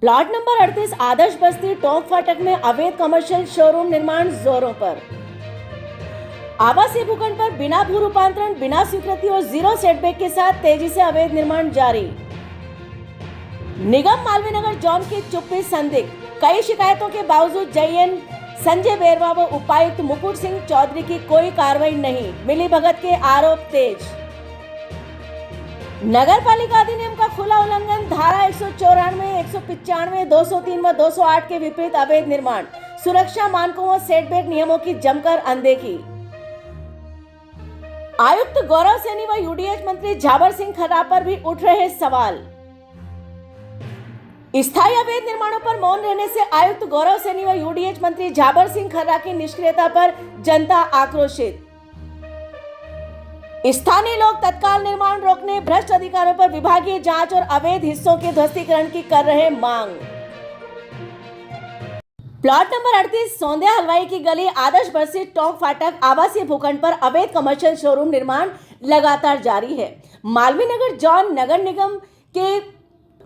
Plot number 38 आदर्श बस्ती टोंक फाटक में अवैध कमर्शियल शोरूम निर्माण जोरों पर। आवासीय भूखंड पर बिना भू रूपांतरण, बिना स्वीकृति और जीरो सेटबैक के साथ तेजी से अवैध निर्माण जारी। निगम मालवीय नगर जोन की चुप्पी संदिग्ध। कई शिकायतों के बावजूद जेएन संजय बेरवा व उपायुक्त मुकुट सिंह चौधरी की कोई कार्रवाई नहीं, मिलीभगत के आरोप तेज। नगर पालिका अधिनियम का खुला उल्लंघन, धारा 194, 195, 203 व 208 के विपरीत अवैध निर्माण, सुरक्षा मानकों व सेटबैक नियमों की जमकर अनदेखी। आयुक्त गौरव सैनी व यूडीएच मंत्री झाबर सिंह खर्रा पर भी उठ रहे सवाल। स्थायी अवैध निर्माणों पर मौन रहने से आयुक्त गौरव सैनी व यूडीएच मंत्री झाबर सिंह खर्रा की निष्क्रियता पर जनता आक्रोशित। स्थानीय लोग तत्काल निर्माण रोकने, भ्रष्ट अधिकारियों पर विभागीय जांच और अवैध हिस्सों के ध्वस्तीकरण की कर रहे मांग। प्लॉट नंबर 38 सोंधिया हलवाई की गली आदर्श बस्ती टोंक फाटक आवासीय भूखंड पर अवैध कमर्शियल शोरूम निर्माण लगातार जारी है। मालवीय नगर जोन नगर निगम के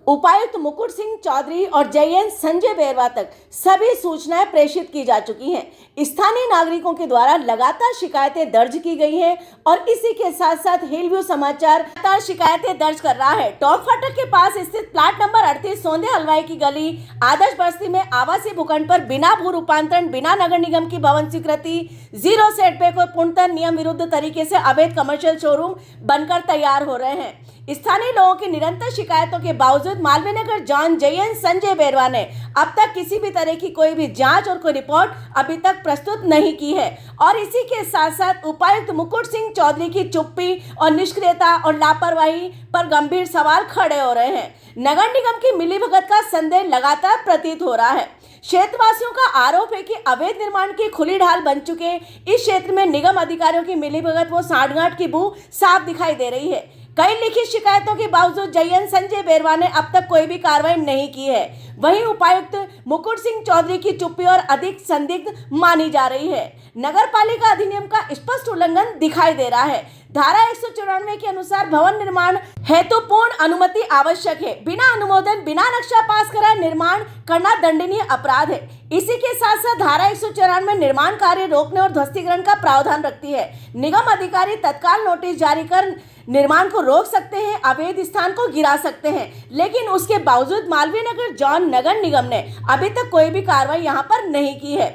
उपायुक्त मुकुट सिंह चौधरी और जेएन संजय बेरवा तक सभी सूचनाएं प्रेषित की जा चुकी हैं। स्थानीय नागरिकों के द्वारा लगातार शिकायतें दर्ज की गई हैं और इसी के साथ साथ हिलव्यू समाचार लगातार शिकायतें दर्ज कर रहा है। टोंक फाटक के पास स्थित प्लाट नंबर 38 सोंधिया हलवाई की गली आदर्श बस्ती में आवासीय भूखंड पर बिना भू रूपांतरण, बिना नगर निगम की भवन स्वीकृति, जीरो सेटबैक और पूर्णतः नियम विरुद्ध तरीके से अवैध कमर्शियल शोरूम बनकर तैयार हो रहे हैं। स्थानीय लोगों की निरंतर शिकायतों के बावजूद मालवीय नगर जोन जेएन संजय बेरवा ने अब तक किसी भी तरह की कोई भी जांच और कोई रिपोर्ट अभी तक प्रस्तुत नहीं की है और इसी के साथ साथ उपायुक्त मुकुट सिंह चौधरी की चुप्पी और निष्क्रियता और लापरवाही पर गंभीर सवाल खड़े हो रहे हैं। नगर निगम की मिलीभगत का संदेह लगातार प्रतीत हो रहा है। क्षेत्रवासियों का आरोप है कि अवैध निर्माण की खुली ढाल बन चुके इस क्षेत्र में निगम अधिकारियों की मिलीभगत व सांठगांठ की बू साफ दिखाई दे रही है। कई लिखित शिकायतों के बावजूद जेएन संजय बेरवा ने अब तक कोई भी कार्रवाई नहीं की है। वहीं उपायुक्त मुकुट सिंह चौधरी की चुप्पी और अधिक संदिग्ध मानी जा रही है। नगर पालिका अधिनियम का स्पष्ट उल्लंघन दिखाई दे रहा है। धारा 194 के अनुसार भवन निर्माण हेतु पूर्ण अनुमति आवश्यक है। बिना अनुमोदन, बिना नक्शा पास कराए निर्माण करना दंडनीय अपराध है। इसी के साथ साथ धारा 194 निर्माण कार्य रोकने और ध्वस्तीकरण का प्रावधान रखती है। निगम अधिकारी तत्काल नोटिस जारी कर निर्माण को रोक सकते हैं, अवैध स्थान को गिरा सकते हैं, लेकिन उसके बावजूद मालवीय नगर जोन नगर निगम ने अभी तक कोई भी कार्रवाई यहां पर नहीं की है।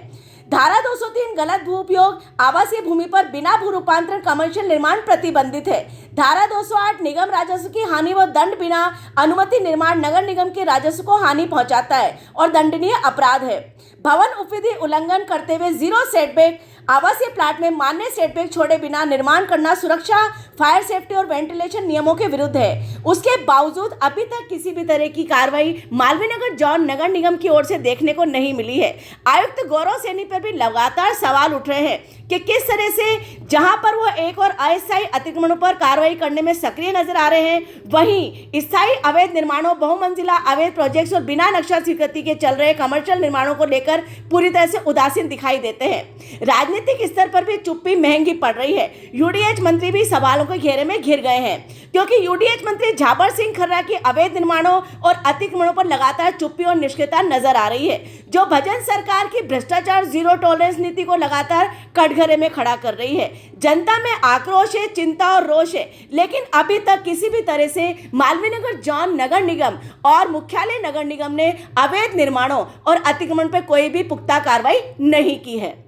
धारा 203 गलत भू उपयोग, आवासीय भूमि पर बिना भू रूपांतरण कमर्शियल निर्माण प्रतिबंधित है। धारा 208 निगम राजस्व की हानि व दंड, बिना अनुमति निर्माण नगर निगम के राजस्व को हानि पहुंचाता है और दंडनीय अपराध है। भवन उपविधि उल्लंघन करते हुए जीरो सेटबैक, आवासीय प्लाट में मान्य सेटबैक छोड़े बिना निर्माण करना सुरक्षा, फायर सेफ्टी और वेंटिलेशन नियमों के विरुद्ध है। उसके बावजूद अभी तक किसी भी तरह की कार्रवाई मालवीय नगर जोन नगर निगम की ओर से देखने को नहीं मिली है। आयुक्त गौरव सैनी पर भी लगातार सवाल उठ रहे हैं कि किस तरह से जहां पर वो एक और अस्थायी अतिक्रमणों पर कार्रवाई करने में सक्रिय नजर आ रहे हैं, वहीं स्थायी अवैध निर्माणों, बहुमंजिला अवैध प्रोजेक्ट्स और बिना नक्शा स्वीकृति के चल रहे कमर्शियल निर्माणों को लेकर पूरी तरह से उदासीन दिखाई देते हैं। राजनीतिक स्तर पर भी चुप्पी महंगी पड़ रही है। यूडीएच मंत्री भी सवालों के घेरे में घिर गए हैं क्योंकि यूडीएच मंत्री झाबर सिंह खर्रा की अवैध निर्माणों और अतिक्रमणों पर लगातार चुप्पी और निष्क्रियता नजर आ रही है, जो भजन सरकार की भ्रष्टाचार जीरो टॉलरेंस नीति को लगातार कटघरे में खड़ा कर रही है। जनता में आक्रोश है, चिंता और रोष है, लेकिन अभी तक किसी भी तरह से मालवीय नगर जोन नगर निगम और मुख्यालय नगर निगम ने अवैध निर्माणों और अतिक्रमण पर कोई भी पुख्ता कार्रवाई नहीं की है।